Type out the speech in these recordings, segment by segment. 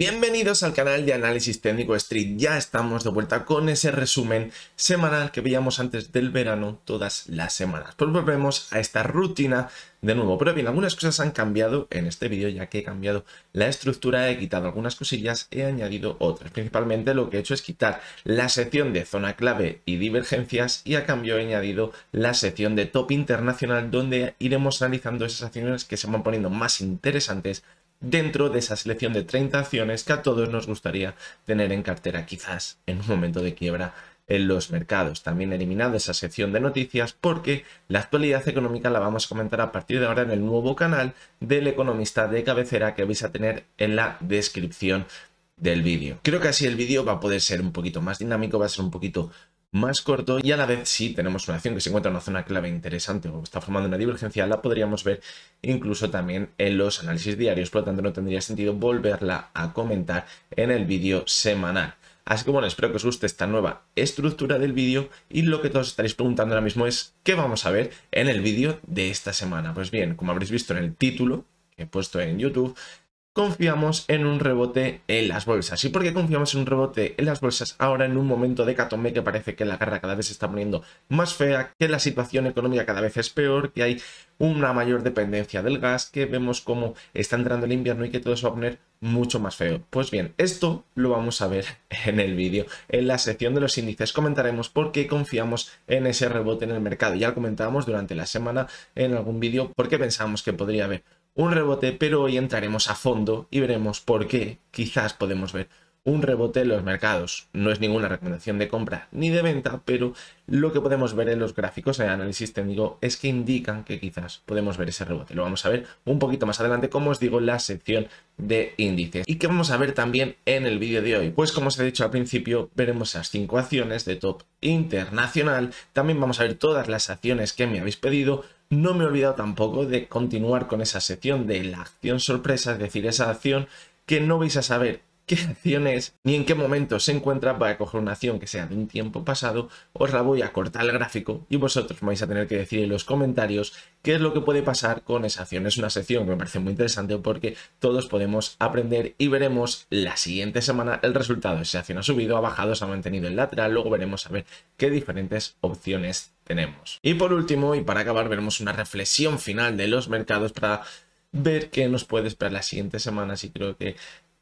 Bienvenidos al canal de Análisis Técnico Street. Ya estamos de vuelta con ese resumen semanal que veíamos antes del verano todas las semanas. Pues volvemos a esta rutina de nuevo. Pero bien, algunas cosas han cambiado en este vídeo, ya que he cambiado la estructura, he quitado algunas cosillas, he añadido otras. Principalmente lo que he hecho es quitar la sección de zona clave y divergencias y a cambio he añadido la sección de top internacional, donde iremos analizando esas acciones que se van poniendo más interesantes dentro de esa selección de 30 acciones que a todos nos gustaría tener en cartera, quizás en un momento de quiebra en los mercados. También he eliminado esa sección de noticias porque la actualidad económica la vamos a comentar a partir de ahora en el nuevo canal del economista de cabecera que vais a tener en la descripción del vídeo. Creo que así el vídeo va a poder ser un poquito más dinámico, va a ser un poquito más corto y a la vez si tenemos una acción que se encuentra en una zona clave interesante o está formando una divergencia, la podríamos ver incluso también en los análisis diarios, por lo tanto no tendría sentido volverla a comentar en el vídeo semanal. Así que bueno, espero que os guste esta nueva estructura del vídeo y lo que todos estaréis preguntando ahora mismo es ¿qué vamos a ver en el vídeo de esta semana? Pues bien, como habréis visto en el título que he puesto en YouTube, confiamos en un rebote en las bolsas. ¿Y por qué confiamos en un rebote en las bolsas ahora en un momento de hecatombe que parece que la guerra cada vez se está poniendo más fea, que la situación económica cada vez es peor, que hay una mayor dependencia del gas, que vemos cómo está entrando el invierno y que todo se va a poner mucho más feo? Pues bien, esto lo vamos a ver en el vídeo. En la sección de los índices comentaremos por qué confiamos en ese rebote en el mercado. Ya lo comentábamos durante la semana en algún vídeo por qué pensamos que podría haber un rebote, pero hoy entraremos a fondo y veremos por qué quizás podemos ver un rebote en los mercados. No es ninguna recomendación de compra ni de venta, pero lo que podemos ver en los gráficos de análisis técnico es que indican que quizás podemos ver ese rebote. Lo vamos a ver un poquito más adelante, como os digo, en la sección de índices. ¿Y qué vamos a ver también en el vídeo de hoy? Pues como os he dicho al principio, veremos esas 5 acciones de top internacional. También vamos a ver todas las acciones que me habéis pedido. No me he olvidado tampoco de continuar con esa sección de la acción sorpresa, es decir, esa acción que no vais a saber qué acción es ni en qué momento se encuentra. Para coger una acción que sea de un tiempo pasado, os la voy a cortar el gráfico y vosotros me vais a tener que decir en los comentarios qué es lo que puede pasar con esa acción. Es una sección que me parece muy interesante porque todos podemos aprender y veremos la siguiente semana el resultado. Si esa acción ha subido, ha bajado, se ha mantenido en lateral, luego veremos a ver qué diferentes opciones tenemos. Y por último, y para acabar, veremos una reflexión final de los mercados para ver qué nos puede esperar las siguientes semanas, y creo que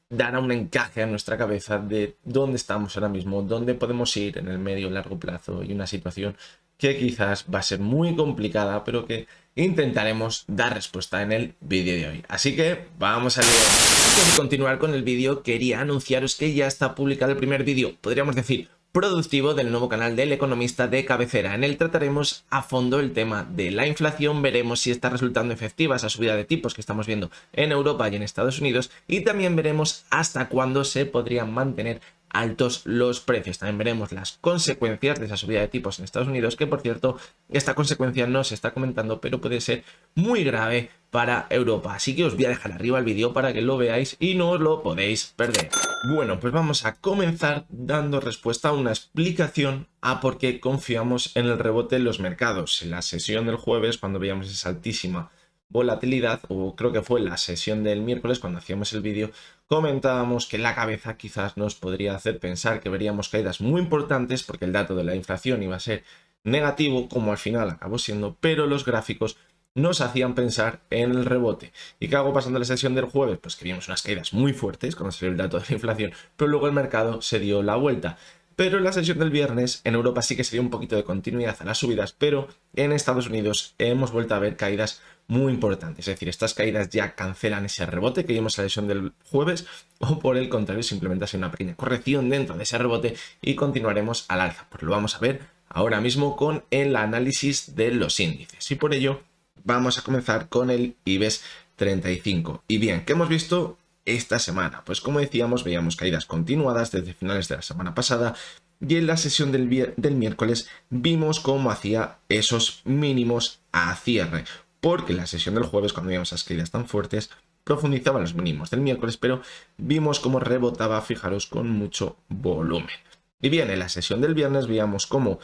dará un encaje a nuestra cabeza de dónde estamos ahora mismo, dónde podemos ir en el medio y largo plazo, y una situación que quizás va a ser muy complicada, pero que intentaremos dar respuesta en el vídeo de hoy. Así que vamos a leer. Antes de continuar con el vídeo, quería anunciaros que ya está publicado el primer vídeo, podríamos decir productivo, del nuevo canal del economista de cabecera. En él trataremos a fondo el tema de la inflación, veremos si está resultando efectiva esa subida de tipos que estamos viendo en Europa y en Estados Unidos, y también veremos hasta cuándo se podrían mantener altos los precios. También veremos las consecuencias de esa subida de tipos en Estados Unidos, que por cierto esta consecuencia no se está comentando, pero puede ser muy grave para Europa. Así que os voy a dejar arriba el vídeo para que lo veáis y no os lo podéis perder. Bueno, pues vamos a comenzar dando respuesta a una explicación a por qué confiamos en el rebote en los mercados. En la sesión del jueves, cuando veíamos esa altísima volatilidad, o creo que fue la sesión del miércoles cuando hacíamos el vídeo, comentábamos que la cabeza quizás nos podría hacer pensar que veríamos caídas muy importantes porque el dato de la inflación iba a ser negativo, como al final acabó siendo, pero los gráficos nos hacían pensar en el rebote. ¿Y qué hago pasando la sesión del jueves? Pues que vimos unas caídas muy fuertes cuando salió el dato de la inflación, pero luego el mercado se dio la vuelta. Pero en la sesión del viernes en Europa sí que se dio un poquito de continuidad a las subidas, pero en Estados Unidos hemos vuelto a ver caídas muy importantes. Es decir, estas caídas ya cancelan ese rebote que vimos en la sesión del jueves, o por el contrario simplemente ha sido una pequeña corrección dentro de ese rebote y continuaremos al alza. Pues lo vamos a ver ahora mismo con el análisis de los índices, y por ello vamos a comenzar con el IBEX 35. Y bien, ¿qué hemos visto esta semana? Pues como decíamos, veíamos caídas continuadas desde finales de la semana pasada, y en la sesión del miércoles vimos cómo hacía esos mínimos a cierre, porque en la sesión del jueves, cuando veíamos esas caídas tan fuertes, profundizaba los mínimos del miércoles, pero vimos cómo rebotaba, fijaros, con mucho volumen. Y bien, en la sesión del viernes veíamos cómo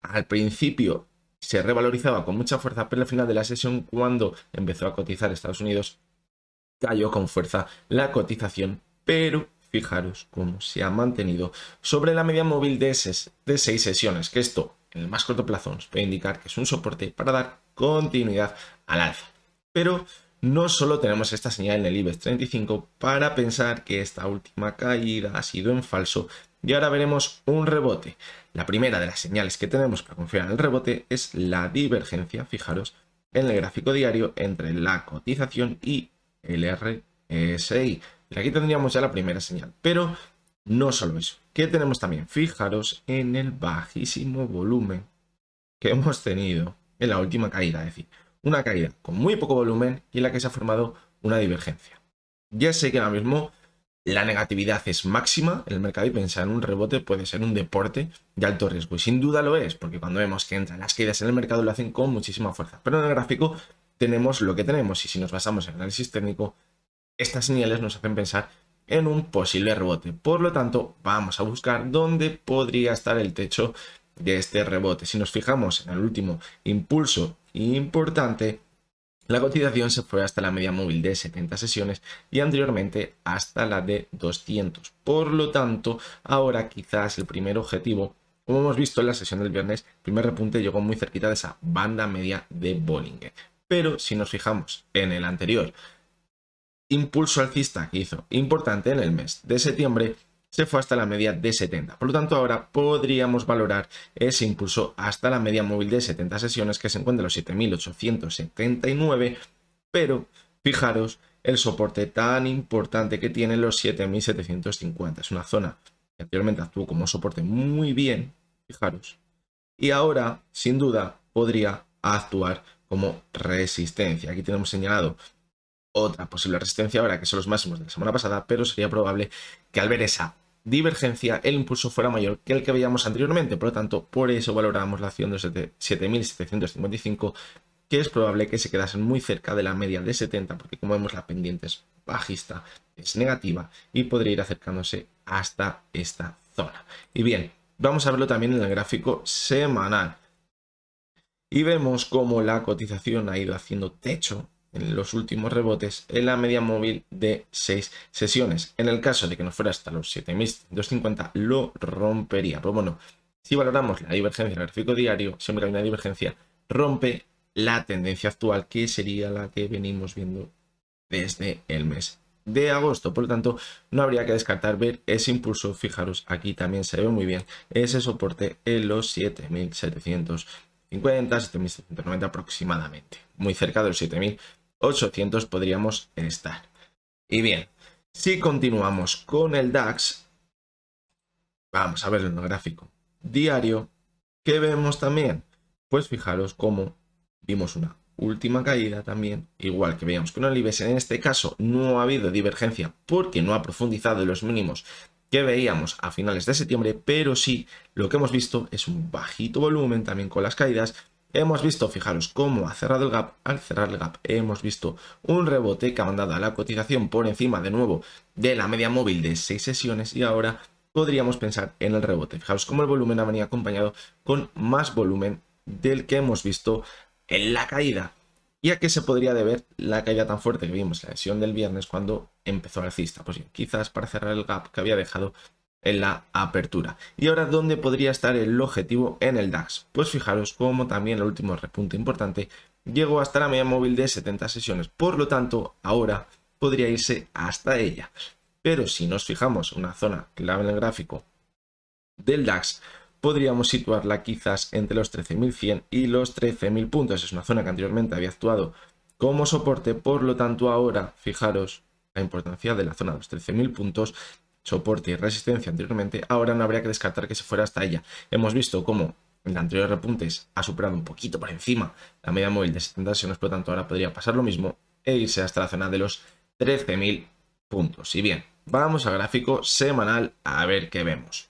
al principio se revalorizaba con mucha fuerza, pero al final de la sesión, cuando empezó a cotizar Estados Unidos, cayó con fuerza la cotización pero fijaros cómo se ha mantenido sobre la media móvil de 6 sesiones, que esto en el más corto plazo nos puede indicar que es un soporte para dar continuidad al alza. Pero no solo tenemos esta señal en el IBEX 35 para pensar que esta última caída ha sido en falso y ahora veremos un rebote. La primera de las señales que tenemos para confiar en el rebote es la divergencia, fijaros, en el gráfico diario entre la cotización y el RSI. Y aquí tendríamos ya la primera señal, pero no solo eso. ¿Qué tenemos también? Fijaros en el bajísimo volumen que hemos tenido en la última caída, es decir, una caída con muy poco volumen y en la que se ha formado una divergencia. Ya sé que ahora mismo la negatividad es máxima en el mercado y pensar en un rebote puede ser un deporte de alto riesgo. Y sin duda lo es, porque cuando vemos que entran las caídas en el mercado lo hacen con muchísima fuerza. Pero en el gráfico tenemos lo que tenemos y si nos basamos en análisis técnico, estas señales nos hacen pensar en un posible rebote. Por lo tanto, vamos a buscar dónde podría estar el techo de este rebote. Si nos fijamos en el último impulso importante, la cotización se fue hasta la media móvil de 70 sesiones y anteriormente hasta la de 200. Por lo tanto, ahora quizás el primer objetivo, como hemos visto en la sesión del viernes, el primer repunte llegó muy cerquita de esa banda media de Bollinger. Pero si nos fijamos en el anterior impulso alcista que hizo importante en el mes de septiembre, se fue hasta la media de 70. Por lo tanto, ahora podríamos valorar ese impulso hasta la media móvil de 70 sesiones que se encuentra en los 7.879, pero fijaros el soporte tan importante que tiene los 7.750. Es una zona que anteriormente actuó como soporte muy bien, fijaros, y ahora, sin duda, podría actuar como resistencia. Aquí tenemos señalado otra posible resistencia ahora que son los máximos de la semana pasada, pero sería probable que al ver esa divergencia el impulso fuera mayor que el que veíamos anteriormente. Por lo tanto, por eso valoramos la acción de 7.755, que es probable que se quedasen muy cerca de la media de 70, porque como vemos la pendiente es bajista, es negativa y podría ir acercándose hasta esta zona. Y bien, vamos a verlo también en el gráfico semanal. Y vemos cómo la cotización ha ido haciendo techo en los últimos rebotes en la media móvil de 6 sesiones. En el caso de que nos fuera hasta los 7.250 lo rompería. Pero bueno, si valoramos la divergencia en el gráfico diario, siempre que hay una divergencia, rompe la tendencia actual, que sería la que venimos viendo desde el mes de agosto. Por lo tanto, no habría que descartar ver ese impulso. Fijaros, aquí también se ve muy bien ese soporte en los 7.750, 7.790 aproximadamente. Muy cerca de los 7.800 podríamos estar. Y bien, si continuamos con el DAX, vamos a ver en el gráfico diario, ¿qué vemos también? Pues fijaros cómo vimos una última caída también, igual que veíamos con el IBEX. En este caso no ha habido divergencia porque no ha profundizado en los mínimos que veíamos a finales de septiembre, pero sí lo que hemos visto es un bajito volumen también con las caídas. Hemos visto, fijaros, cómo ha cerrado el gap. Al cerrar el gap hemos visto un rebote que ha mandado a la cotización por encima de nuevo de la media móvil de 6 sesiones y ahora podríamos pensar en el rebote. Fijaros cómo el volumen ha venido acompañado con más volumen del que hemos visto en la caída. ¿Y a qué se podría deber la caída tan fuerte que vimos en la sesión del viernes cuando empezó alcista? Pues bien, quizás para cerrar el gap que había dejado en la apertura. Y ahora, ¿dónde podría estar el objetivo en el DAX? Pues fijaros cómo también el último repunte importante llegó hasta la media móvil de 70 sesiones. Por lo tanto, ahora podría irse hasta ella. Pero si nos fijamos en una zona clave en el gráfico del DAX, podríamos situarla quizás entre los 13.100 y los 13.000 puntos. Es una zona que anteriormente había actuado como soporte, por lo tanto ahora, fijaros la importancia de la zona de los 13.000 puntos, soporte y resistencia anteriormente, ahora no habría que descartar que se fuera hasta ella. Hemos visto cómo en el anterior repuntes ha superado un poquito por encima la media móvil de 70 sesiones, por lo tanto ahora podría pasar lo mismo e irse hasta la zona de los 13.000 puntos. Y bien, vamos al gráfico semanal a ver qué vemos.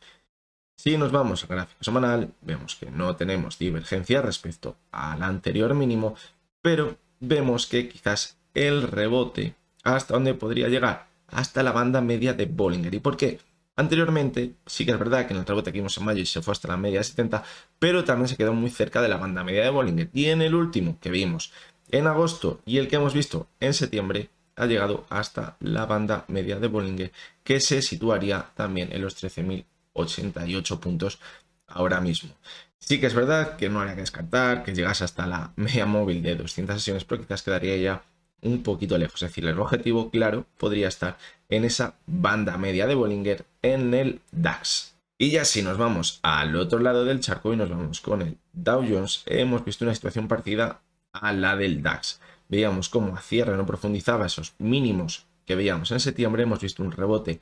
Si nos vamos al gráfico semanal, vemos que no tenemos divergencia respecto al anterior mínimo, pero vemos que quizás el rebote, ¿hasta dónde podría llegar? Hasta la banda media de Bollinger. ¿Y por qué? Anteriormente, sí que es verdad que en el rebote que vimos en mayo se fue hasta la media de 70, pero también se quedó muy cerca de la banda media de Bollinger. Y en el último que vimos en agosto y el que hemos visto en septiembre, ha llegado hasta la banda media de Bollinger, que se situaría también en los 13.088 puntos ahora mismo. Sí que es verdad que no habría que descartar que llegase hasta la media móvil de 200 sesiones, pero quizás quedaría ya un poquito lejos. Es decir, el objetivo, claro, podría estar en esa banda media de Bollinger en el DAX. Y ya si nos vamos al otro lado del charco y nos vamos con el Dow Jones, hemos visto una situación parecida a la del DAX. Veíamos cómo a cierre no profundizaba esos mínimos que veíamos en septiembre. Hemos visto un rebote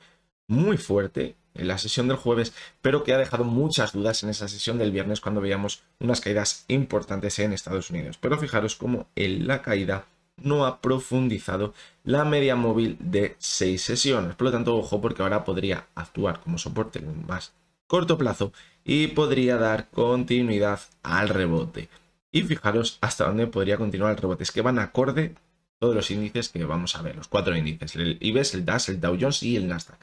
muy fuerte en la sesión del jueves, pero que ha dejado muchas dudas en esa sesión del viernes cuando veíamos unas caídas importantes en Estados Unidos. Pero fijaros cómo en la caída no ha profundizado la media móvil de 6 sesiones. Por lo tanto, ojo, porque ahora podría actuar como soporte en un más corto plazo y podría dar continuidad al rebote. Y fijaros hasta dónde podría continuar el rebote. Es que van acorde todos los índices que vamos a ver, los 4 índices, el IBEX, el DAX, el Dow Jones y el Nasdaq.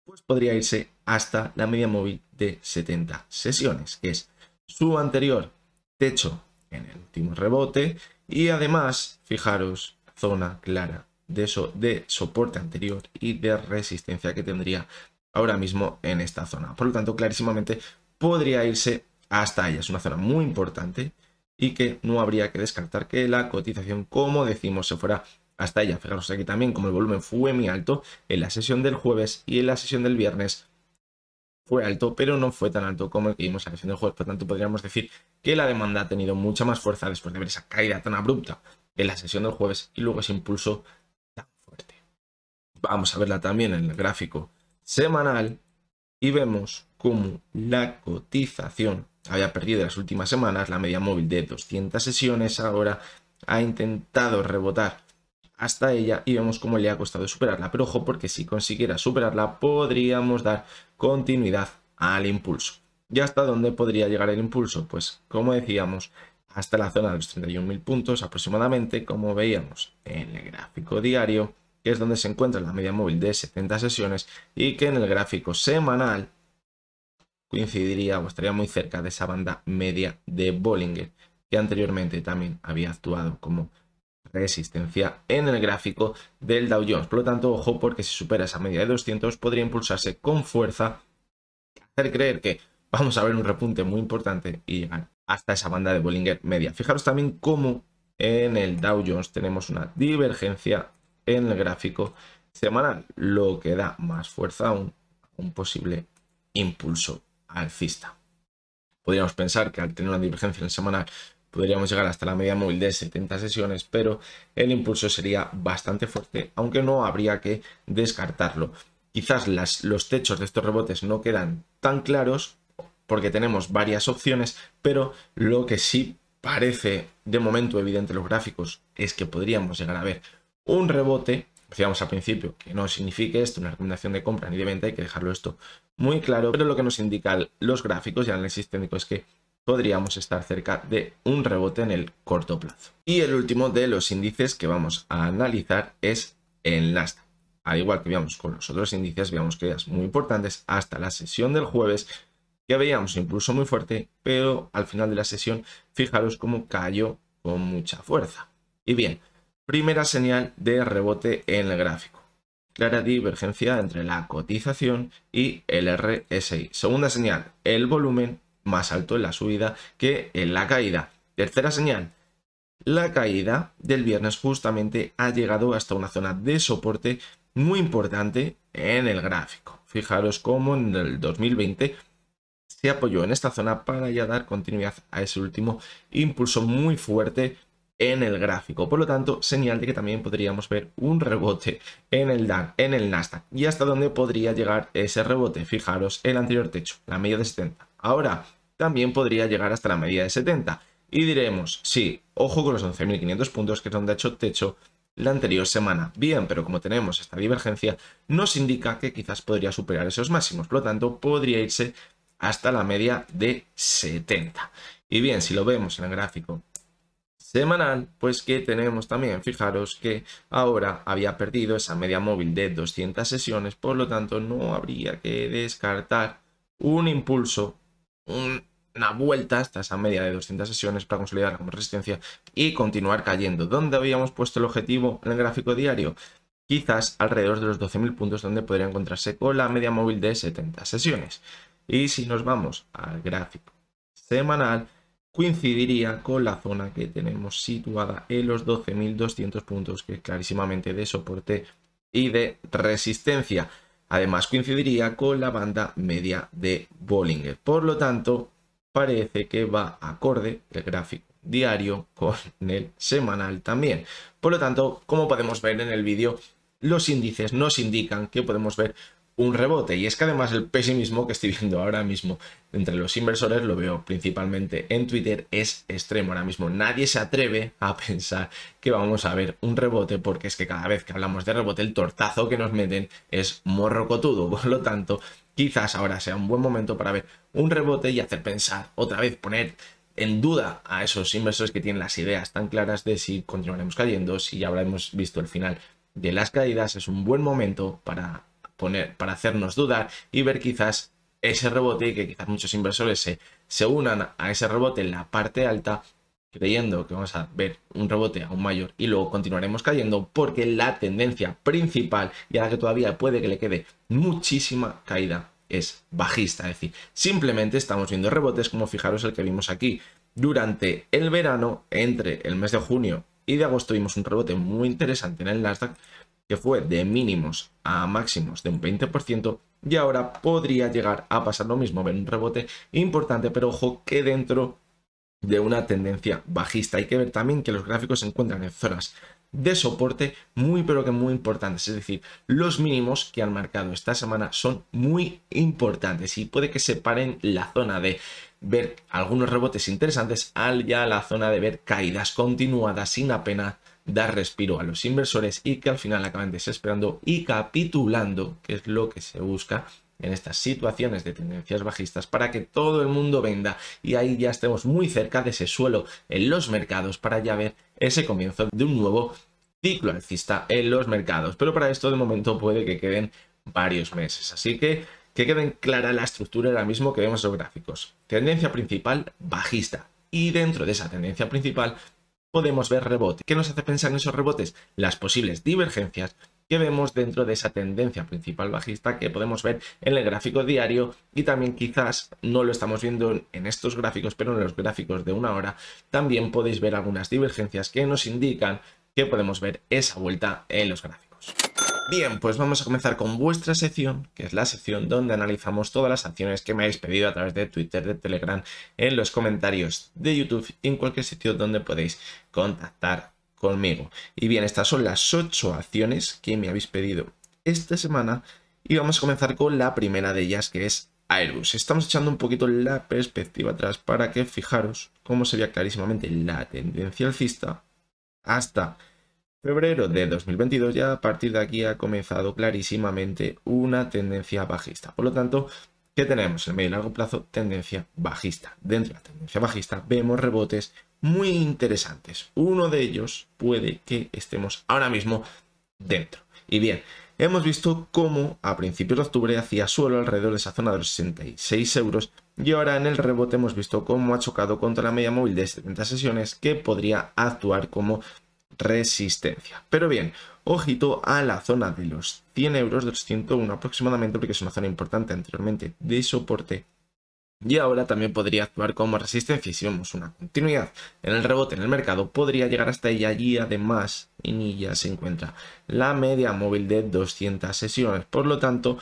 Pues podría irse hasta la media móvil de 70 sesiones, que es su anterior techo en el último rebote. Y además, fijaros, zona clara de soporte anterior y de resistencia que tendría ahora mismo en esta zona. Por lo tanto, clarísimamente podría irse hasta ella. Es una zona muy importante y que no habría que descartar que la cotización, como decimos, se fuera hasta ella. Fijaros aquí también como el volumen fue muy alto en la sesión del jueves y en la sesión del viernes fue alto, pero no fue tan alto como el que vimos en la sesión del jueves. Por lo tanto, podríamos decir que la demanda ha tenido mucha más fuerza después de ver esa caída tan abrupta en la sesión del jueves y luego ese impulso tan fuerte. Vamos a verla también en el gráfico semanal y vemos cómo la cotización había perdido en las últimas semanas la media móvil de 200 sesiones, ahora ha intentado rebotar hasta ella y vemos cómo le ha costado superarla. Pero ojo, porque si consiguiera superarla podríamos dar continuidad al impulso. ¿Y hasta dónde podría llegar el impulso? Pues como decíamos, hasta la zona de los 31.000 puntos aproximadamente, como veíamos en el gráfico diario, que es donde se encuentra la media móvil de 70 sesiones y que en el gráfico semanal coincidiría o estaría muy cerca de esa banda media de Bollinger, que anteriormente también había actuado como resistencia en el gráfico del Dow Jones. Por lo tanto, ojo, porque si supera esa media de 200 podría impulsarse con fuerza, hacer creer que vamos a ver un repunte muy importante y llegar hasta esa banda de Bollinger media. Fijaros también cómo en el Dow Jones tenemos una divergencia en el gráfico semanal, lo que da más fuerza a un posible impulso alcista. Podríamos pensar que al tener una divergencia en el semanal podríamos llegar hasta la media móvil de 70 sesiones, pero el impulso sería bastante fuerte, aunque no habría que descartarlo. Quizás los techos de estos rebotes no quedan tan claros porque tenemos varias opciones, pero lo que sí parece de momento evidente en los gráficos es que podríamos llegar a ver un rebote. Decíamos al principio que no signifique esto una recomendación de compra ni de venta, hay que dejarlo esto muy claro, pero lo que nos indican los gráficos y el análisis técnico es que podríamos estar cerca de un rebote en el corto plazo. Y el último de los índices que vamos a analizar es el Nasdaq. Al igual que veíamos con los otros índices, veíamos caídas muy importantes hasta la sesión del jueves, que veíamos un impulso muy fuerte, pero al final de la sesión, fijaros cómo cayó con mucha fuerza. Y bien, primera señal de rebote en el gráfico. Clara divergencia entre la cotización y el RSI. Segunda señal, el volumen más alto en la subida que en la caída. Tercera señal, la caída del viernes justamente ha llegado hasta una zona de soporte muy importante en el gráfico. Fijaros cómo en el 2020 se apoyó en esta zona para ya dar continuidad a ese último impulso muy fuerte en el gráfico. Por lo tanto, señal de que también podríamos ver un rebote en el Nasdaq. ¿Y hasta dónde podría llegar ese rebote? Fijaros el anterior techo, la media de 70. Ahora también podría llegar hasta la media de 70. Y diremos, sí, ojo con los 11.500 puntos, que es donde ha hecho techo la anterior semana. Bien, pero como tenemos esta divergencia, nos indica que quizás podría superar esos máximos. Por lo tanto, podría irse hasta la media de 70. Y bien, si lo vemos en el gráfico semanal, pues que tenemos también, fijaros que ahora había perdido esa media móvil de 200 sesiones, por lo tanto no habría que descartar un impulso, una vuelta hasta esa media de 200 sesiones para consolidarla como resistencia y continuar cayendo. ¿Dónde habíamos puesto el objetivo en el gráfico diario? quizás alrededor de los 12.000 puntos, donde podría encontrarse con la media móvil de 70 sesiones. Y si nos vamos al gráfico semanal, coincidiría con la zona que tenemos situada en los 12.200 puntos, que es clarísimamente de soporte y de resistencia. Además, coincidiría con la banda media de Bollinger. Por lo tanto, parece que va acorde el gráfico diario con el semanal también. Por lo tanto, como podemos ver en el vídeo, los índices nos indican que podemos ver un rebote. Y es que además el pesimismo que estoy viendo ahora mismo entre los inversores, lo veo principalmente en Twitter, es extremo. Ahora mismo nadie se atreve a pensar que vamos a ver un rebote, porque es que cada vez que hablamos de rebote, el tortazo que nos meten es morrocotudo. Por lo tanto, quizás ahora sea un buen momento para ver un rebote y hacer pensar otra vez, poner en duda a esos inversores que tienen las ideas tan claras de si continuaremos cayendo, si ya habremos visto el final de las caídas. Es un buen momento para hacernos dudar y ver quizás ese rebote, y que quizás muchos inversores se unan a ese rebote en la parte alta, creyendo que vamos a ver un rebote aún mayor y luego continuaremos cayendo, porque la tendencia principal, y a la que todavía puede que le quede muchísima caída, es bajista. Es decir, simplemente estamos viendo rebotes como, fijaros, el que vimos aquí durante el verano. Entre el mes de junio y de agosto vimos un rebote muy interesante en el Nasdaq, que fue de mínimos a máximos de un 20%, y ahora podría llegar a pasar lo mismo, ver un rebote importante, pero ojo que dentro de una tendencia bajista. Hay que ver también que los gráficos se encuentran en zonas de soporte muy pero que muy importantes, es decir, los mínimos que han marcado esta semana son muy importantes y puede que separen la zona de ver algunos rebotes interesantes al ya la zona de ver caídas continuadas sin apenas dar respiro a los inversores, y que al final acaben desesperando y capitulando, que es lo que se busca en estas situaciones de tendencias bajistas, para que todo el mundo venda y ahí ya estemos muy cerca de ese suelo en los mercados, para ya ver ese comienzo de un nuevo ciclo alcista en los mercados. Pero para esto de momento puede que queden varios meses, así que queden clara la estructura ahora mismo que vemos en los gráficos. Tendencia principal bajista, y dentro de esa tendencia principal podemos ver rebote. ¿Qué nos hace pensar en esos rebotes? Las posibles divergencias que vemos dentro de esa tendencia principal bajista, que podemos ver en el gráfico diario, y también quizás no lo estamos viendo en estos gráficos, pero en los gráficos de una hora también podéis ver algunas divergencias que nos indican que podemos ver esa vuelta en los gráficos. Bien, pues vamos a comenzar con vuestra sección, que es la sección donde analizamos todas las acciones que me habéis pedido a través de Twitter, de Telegram, en los comentarios de YouTube y en cualquier sitio donde podéis contactar conmigo. Y bien, estas son las 8 acciones que me habéis pedido esta semana, y vamos a comenzar con la primera de ellas, que es Airbus. Estamos echando un poquito la perspectiva atrás para que fijaros cómo se veía clarísimamente la tendencia alcista hasta febrero de 2022. Ya a partir de aquí ha comenzado clarísimamente una tendencia bajista. Por lo tanto, ¿qué tenemos? En medio y largo plazo, tendencia bajista. Dentro de la tendencia bajista vemos rebotes muy interesantes. Uno de ellos puede que estemos ahora mismo dentro. Y bien, hemos visto cómo a principios de octubre hacía suelo alrededor de esa zona de los 66 euros, y ahora en el rebote hemos visto cómo ha chocado contra la media móvil de 70 sesiones, que podría actuar como resistencia. Pero bien, ojito a la zona de los 100 euros, de los 101 aproximadamente, porque es una zona importante anteriormente de soporte, y ahora también podría actuar como resistencia. Y si vemos una continuidad en el rebote en el mercado, podría llegar hasta ella, y además en ella se encuentra la media móvil de 200 sesiones. Por lo tanto,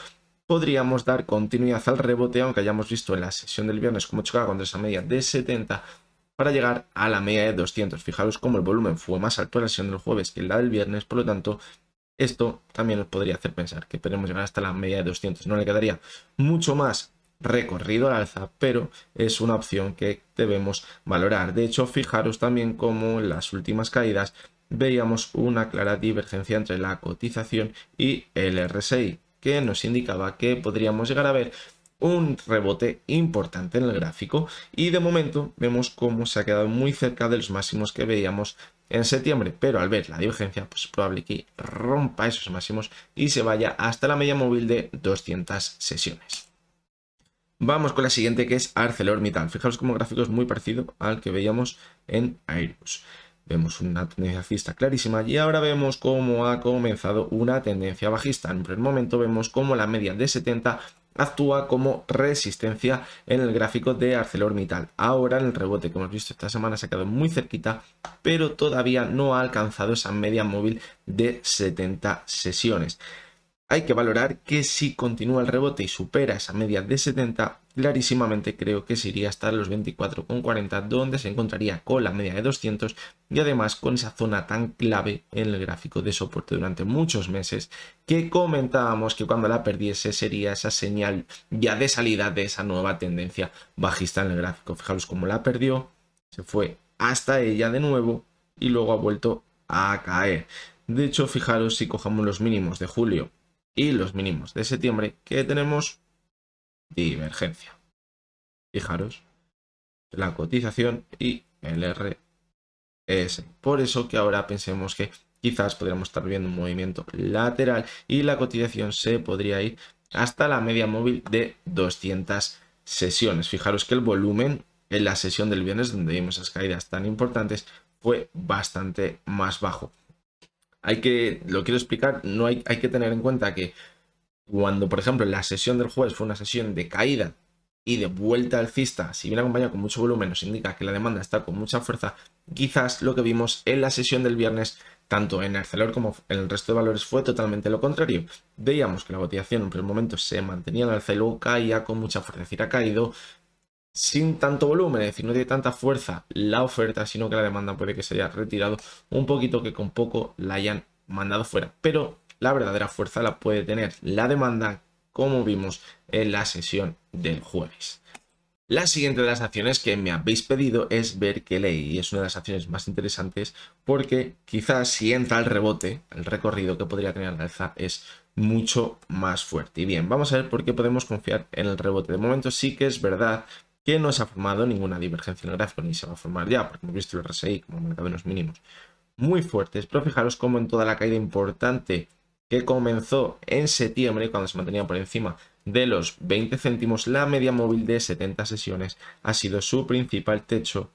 podríamos dar continuidad al rebote, aunque hayamos visto en la sesión del viernes cómo chocaba contra esa media de 70, para llegar a la media de 200. Fijaros cómo el volumen fue más alto en la sesión del jueves que en la del viernes. Por lo tanto, esto también nos podría hacer pensar que podemos llegar hasta la media de 200. No le quedaría mucho más recorrido al alza, pero es una opción que debemos valorar. De hecho, fijaros también cómo en las últimas caídas veíamos una clara divergencia entre la cotización y el RSI, que nos indicaba que podríamos llegar a ver un rebote importante en el gráfico, y de momento vemos cómo se ha quedado muy cerca de los máximos que veíamos en septiembre, pero al ver la divergencia, pues es probable que rompa esos máximos y se vaya hasta la media móvil de 200 sesiones. Vamos con la siguiente, que es ArcelorMittal. Fijaros como el gráfico es muy parecido al que veíamos en Airbus. vemos una tendencia alcista clarísima y ahora vemos cómo ha comenzado una tendencia bajista. En un primer momento vemos cómo la media de 70 actúa como resistencia en el gráfico de ArcelorMittal. Ahora en el rebote que hemos visto esta semana se ha quedado muy cerquita, pero todavía no ha alcanzado esa media móvil de 70 sesiones. Hay que valorar que si continúa el rebote y supera esa media de 70, clarísimamente creo que se iría hasta los 24,40, donde se encontraría con la media de 200 y además con esa zona tan clave en el gráfico de soporte durante muchos meses, que comentábamos que cuando la perdiese sería esa señal ya de salida de esa nueva tendencia bajista en el gráfico. Fijaros cómo la perdió, se fue hasta ella de nuevo y luego ha vuelto a caer. De hecho, fijaros si cogemos los mínimos de julio y los mínimos de septiembre, que tenemos divergencia. Fijaros, la cotización y el RS. Por eso que ahora pensemos que quizás podríamos estar viendo un movimiento lateral y la cotización se podría ir hasta la media móvil de 200 sesiones. Fijaros que el volumen en la sesión del viernes, donde vimos esas caídas tan importantes, fue bastante más bajo. Lo quiero explicar, no hay que tener en cuenta que cuando, por ejemplo, la sesión del jueves fue una sesión de caída y de vuelta alcista, si viene acompañado con mucho volumen, nos indica que la demanda está con mucha fuerza. Quizás lo que vimos en la sesión del viernes, tanto en Arcelor como en el resto de valores, fue totalmente lo contrario. Veíamos que la cotización en un primer momento se mantenía en el alza y luego caía con mucha fuerza, es decir, ha caído sin tanto volumen, es decir, no tiene tanta fuerza la oferta, sino que la demanda puede que se haya retirado un poquito, que con poco la hayan mandado fuera. Pero la verdadera fuerza la puede tener la demanda, como vimos en la sesión del jueves. La siguiente de las acciones que me habéis pedido es Berkeley, y es una de las acciones más interesantes porque quizás si entra el rebote, el recorrido que podría tener la alza es mucho más fuerte. Y bien, vamos a ver por qué podemos confiar en el rebote. De momento sí que es verdad que no se ha formado ninguna divergencia en el gráfico, ni se va a formar ya, porque hemos visto el RSI como marcado en los mínimos muy fuertes, pero fijaros cómo en toda la caída importante que comenzó en septiembre, cuando se mantenía por encima de los 20 céntimos, la media móvil de 70 sesiones ha sido su principal techo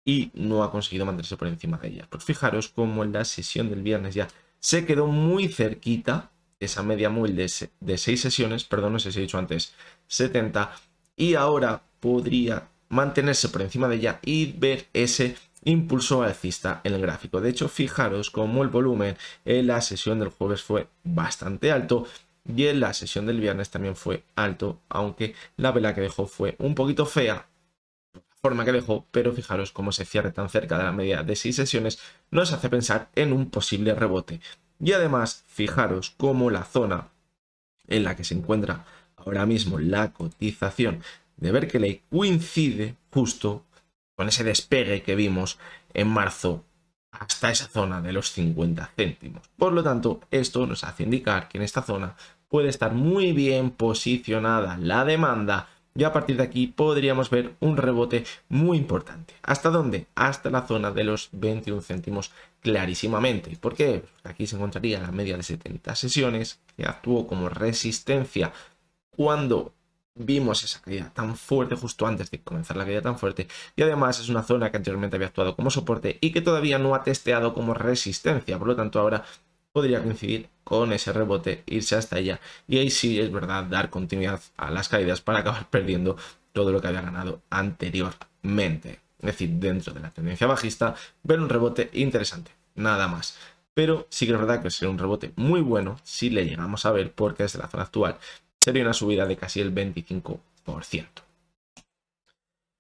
y no ha conseguido mantenerse por encima de ella. Pues fijaros cómo en la sesión del viernes ya se quedó muy cerquita esa media móvil de 6 sesiones, perdón, no sé si he dicho antes 70, y ahora podría mantenerse por encima de ella y ver ese impulso alcista en el gráfico. De hecho, fijaros cómo el volumen en la sesión del jueves fue bastante alto y en la sesión del viernes también fue alto, aunque la vela que dejó fue un poquito fea, la forma que dejó, pero fijaros cómo se cierra tan cerca de la media de 6 sesiones nos hace pensar en un posible rebote. Y además, fijaros cómo la zona en la que se encuentra ahora mismo la cotización de Berkeley coincide justo con ese despegue que vimos en marzo hasta esa zona de los 50 céntimos. Por lo tanto, esto nos hace indicar que en esta zona puede estar muy bien posicionada la demanda y a partir de aquí podríamos ver un rebote muy importante. ¿Hasta dónde? Hasta la zona de los 21 céntimos clarísimamente. ¿Por qué? Porque aquí se encontraría la media de 70 sesiones que actuó como resistencia cuando vimos esa caída tan fuerte justo antes de comenzar la caída tan fuerte, y además es una zona que anteriormente había actuado como soporte y que todavía no ha testeado como resistencia, por lo tanto ahora podría coincidir con ese rebote, irse hasta ella y ahí sí es verdad dar continuidad a las caídas para acabar perdiendo todo lo que había ganado anteriormente. Es decir, dentro de la tendencia bajista, ver un rebote interesante, nada más. Pero sí que es verdad que sería un rebote muy bueno si le llegamos a ver, porque desde la zona actual sería una subida de casi el 25%.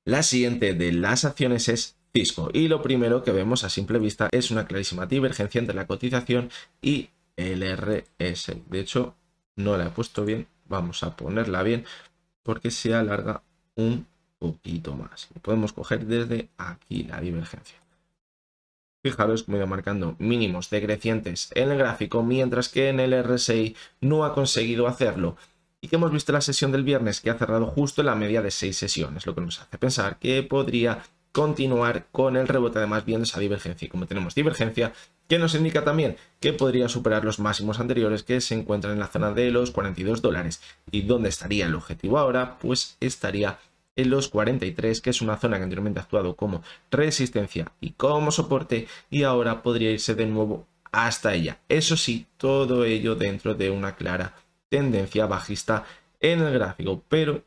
La siguiente de las acciones es Cisco y lo primero que vemos a simple vista es una clarísima divergencia entre la cotización y el RSI. De hecho, no la he puesto bien, vamos a ponerla bien porque se alarga un poquito más. Podemos coger desde aquí la divergencia. Fijaros cómo iba marcando mínimos decrecientes en el gráfico, mientras que en el RSI no ha conseguido hacerlo. Y que hemos visto la sesión del viernes que ha cerrado justo en la media de 6 sesiones, lo que nos hace pensar que podría continuar con el rebote, además viendo esa divergencia. Y como tenemos divergencia, que nos indica también que podría superar los máximos anteriores que se encuentran en la zona de los $42. ¿Y dónde estaría el objetivo ahora? Pues estaría en los 43, que es una zona que anteriormente ha actuado como resistencia y como soporte, y ahora podría irse de nuevo hasta ella. Eso sí, todo ello dentro de una clara tendencia bajista en el gráfico, pero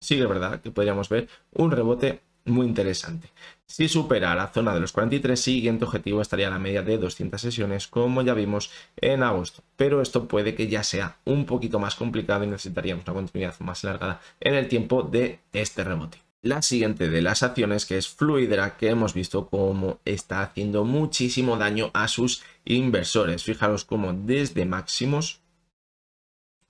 sí que es verdad que podríamos ver un rebote muy interesante. Si supera la zona de los 43, siguiente objetivo estaría la media de 200 sesiones, como ya vimos en agosto. Pero esto puede que ya sea un poquito más complicado y necesitaríamos una continuidad más alargada en el tiempo de este rebote. La siguiente de las acciones, que es Fluidra, que hemos visto cómo está haciendo muchísimo daño a sus inversores. Fijaros cómo desde máximos,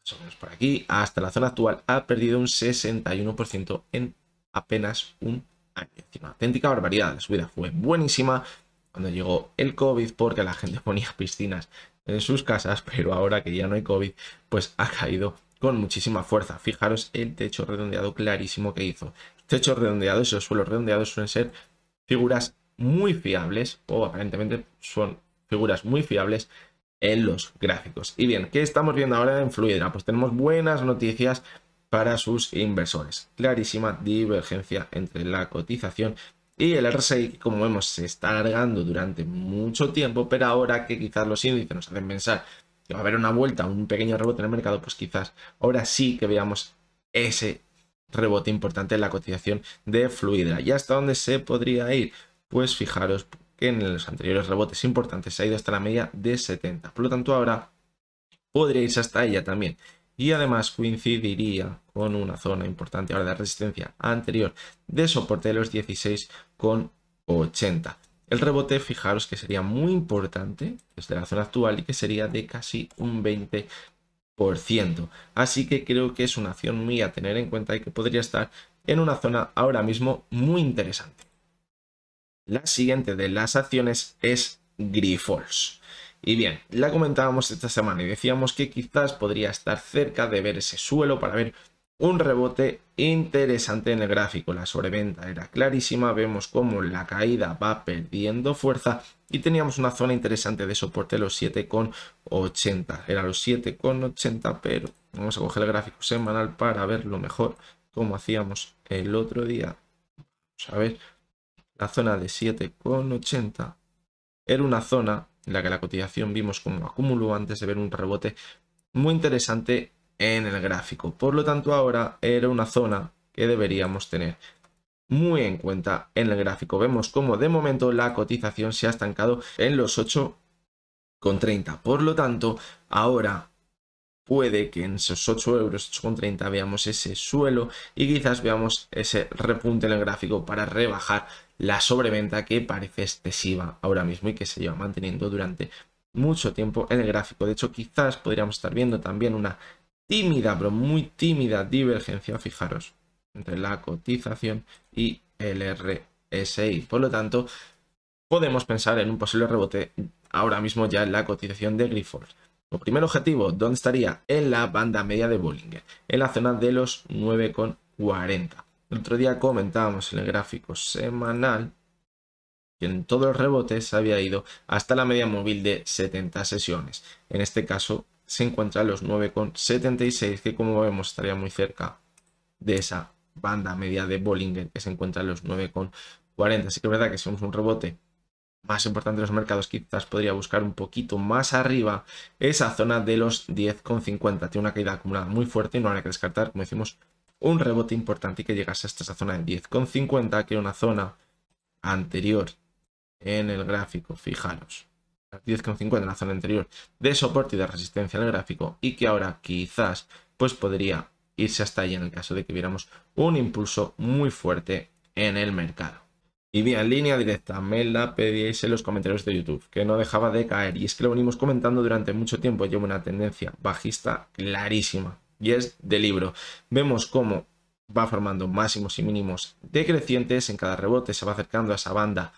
más o menos por aquí, hasta la zona actual, ha perdido un 61% en apenas un año. Es una auténtica barbaridad. La subida fue buenísima cuando llegó el COVID, porque la gente ponía piscinas en sus casas, pero ahora que ya no hay COVID, pues ha caído con muchísima fuerza. Fijaros el techo redondeado clarísimo que hizo. Techos redondeados y los suelos redondeados suelen ser figuras muy fiables, o aparentemente son figuras muy fiables en los gráficos. Y bien, ¿qué estamos viendo ahora en Fluidra? Pues tenemos buenas noticias para sus inversores. Clarísima divergencia entre la cotización y el RSI, que como vemos se está alargando durante mucho tiempo, pero ahora que quizás los índices nos hacen pensar que va a haber una vuelta, un pequeño rebote en el mercado, pues quizás ahora sí que veamos ese rebote importante en la cotización de Fluidra. ¿Y hasta dónde se podría ir? Pues fijaros que en los anteriores rebotes importantes se ha ido hasta la media de 70. Por lo tanto, ahora podría irse hasta ella también. Y además coincidiría con una zona importante ahora de resistencia anterior de soporte de los 16,80. El rebote, fijaros que sería muy importante desde la zona actual y que sería de casi un 20%. Así que creo que es una acción muy a tener en cuenta y que podría estar en una zona ahora mismo muy interesante. La siguiente de las acciones es Grifols. Y bien, la comentábamos esta semana y decíamos que quizás podría estar cerca de ver ese suelo para ver un rebote interesante en el gráfico. La sobreventa era clarísima, vemos cómo la caída va perdiendo fuerza y teníamos una zona interesante de soporte, los 7,80. Era los 7,80, pero vamos a coger el gráfico semanal para verlo mejor, como hacíamos el otro día. Vamos a ver, la zona de 7,80 era una zona en la que la cotización vimos como acumuló antes de ver un rebote muy interesante en el gráfico. Por lo tanto, ahora era una zona que deberíamos tener muy en cuenta en el gráfico. Vemos como de momento la cotización se ha estancado en los 8,30. Por lo tanto, ahora puede que en esos 8 euros, 8,30 veamos ese suelo y quizás veamos ese repunte en el gráfico para rebajar la sobreventa que parece excesiva ahora mismo y que se lleva manteniendo durante mucho tiempo en el gráfico. De hecho, quizás podríamos estar viendo también una tímida, pero muy tímida divergencia, fijaros, entre la cotización y el RSI. Por lo tanto, podemos pensar en un posible rebote ahora mismo ya en la cotización de Grifols. Como primer objetivo, ¿dónde estaría? En la banda media de Bollinger, en la zona de los 9,40. El otro día comentábamos en el gráfico semanal que en todos los rebotes se había ido hasta la media móvil de 70 sesiones. En este caso se encuentra en los 9,76, que como vemos estaría muy cerca de esa banda media de Bollinger, que se encuentra en los 9,40. Así que es verdad que si vemos un rebote más importante de los mercados, quizás podría buscar un poquito más arriba esa zona de los 10,50. Tiene una caída acumulada muy fuerte y no habrá que descartar, como decimos, un rebote importante y que llegase hasta esa zona de 10,50, que era una zona anterior en el gráfico, fijaros, 10,50 en la zona anterior de soporte y de resistencia en el gráfico, y que ahora quizás pues podría irse hasta ahí en el caso de que viéramos un impulso muy fuerte en el mercado. Y bien, línea directa, me la pedíais en los comentarios de YouTube, que no dejaba de caer, y es que lo venimos comentando durante mucho tiempo. Lleva una tendencia bajista clarísima, y es de libro. Vemos cómo va formando máximos y mínimos decrecientes, en cada rebote se va acercando a esa banda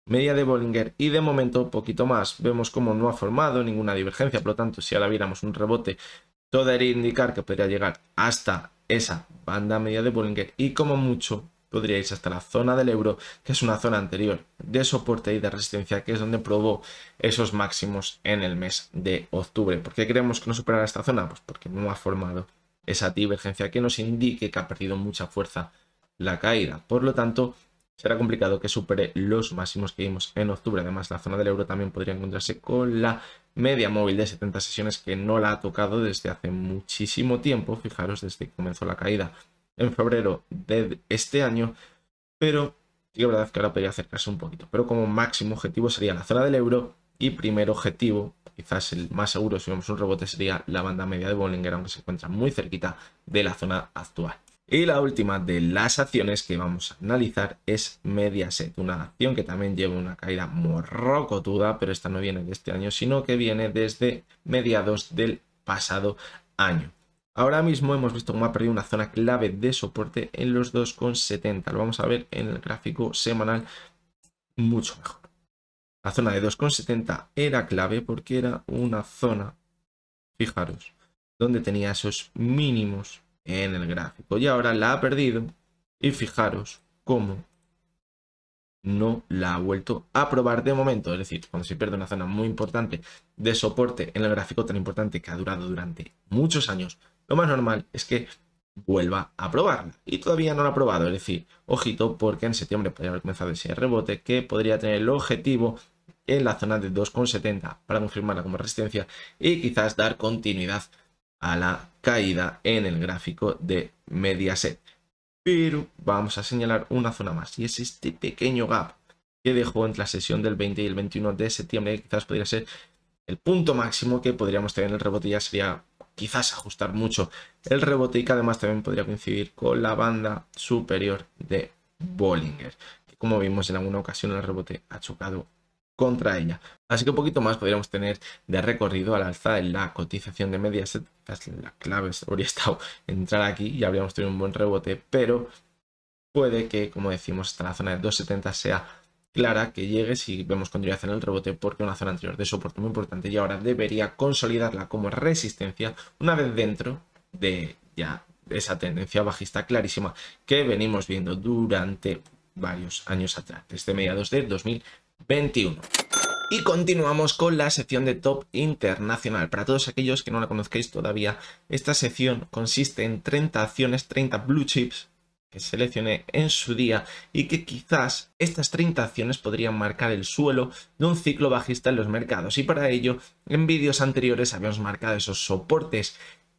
media de Bollinger, y de momento poquito más. Vemos cómo no ha formado ninguna divergencia, por lo tanto, si ahora viéramos un rebote, todo debería indicar que podría llegar hasta esa banda media de Bollinger, y como mucho podría irse hasta la zona del euro, que es una zona anterior de soporte y de resistencia, que es donde probó esos máximos en el mes de octubre. ¿Por qué creemos que no superará esta zona? Pues porque no ha formado esa divergencia que nos indique que ha perdido mucha fuerza la caída. Por lo tanto, será complicado que supere los máximos que vimos en octubre. Además, la zona del euro también podría encontrarse con la media móvil de 70 sesiones que no la ha tocado desde hace muchísimo tiempo. Fijaros, desde que comenzó la caída en febrero de este año. Pero sí que es verdad que ahora podría acercarse un poquito. Pero como máximo objetivo sería la zona del euro. Y primer objetivo, quizás el más seguro si vemos un rebote, sería la banda media de Bollinger, aunque se encuentra muy cerquita de la zona actual. Y la última de las acciones que vamos a analizar es Mediaset, una acción que también lleva una caída morrocotuda, pero esta no viene de este año, sino que viene desde mediados del pasado año. Ahora mismo hemos visto cómo ha perdido una zona clave de soporte en los 2,70. Lo vamos a ver en el gráfico semanal mucho mejor. La zona de 2,70 era clave porque era una zona, fijaros, donde tenía esos mínimos en el gráfico. Y ahora la ha perdido y fijaros cómo no la ha vuelto a probar de momento. Es decir, cuando se pierde una zona muy importante de soporte en el gráfico tan importante que ha durado durante muchos años, lo más normal es que vuelva a probarla. Y todavía no la ha probado. Es decir, ojito, porque en septiembre podría haber comenzado ese rebote que podría tener el objetivo en la zona de 2,70 para confirmarla como resistencia y quizás dar continuidad a la caída en el gráfico de Mediaset. Pero vamos a señalar una zona más y es este pequeño gap que dejó entre la sesión del 20 y el 21 de septiembre, que quizás podría ser el punto máximo que podríamos tener en el rebote. Ya sería quizás ajustar mucho el rebote y que además también podría coincidir con la banda superior de Bollinger, que como vimos en alguna ocasión el rebote ha chocado contra ella. Así que un poquito más podríamos tener de recorrido al alza en la cotización de Mediaset. La clave habría estado entrar aquí y habríamos tenido un buen rebote, pero puede que, como decimos, hasta la zona de 2,70 sea clara que llegue si vemos continuidad en el rebote, porque una zona anterior de soporte muy importante y ahora debería consolidarla como resistencia una vez dentro de ya esa tendencia bajista clarísima que venimos viendo durante varios años atrás, desde mediados de 2021. Y continuamos con la sección de Top Internacional. Para todos aquellos que no la conozcáis todavía, esta sección consiste en 30 acciones, 30 blue chips que seleccioné en su día y que quizás estas 30 acciones podrían marcar el suelo de un ciclo bajista en los mercados. Y para ello, en vídeos anteriores habíamos marcado esos soportes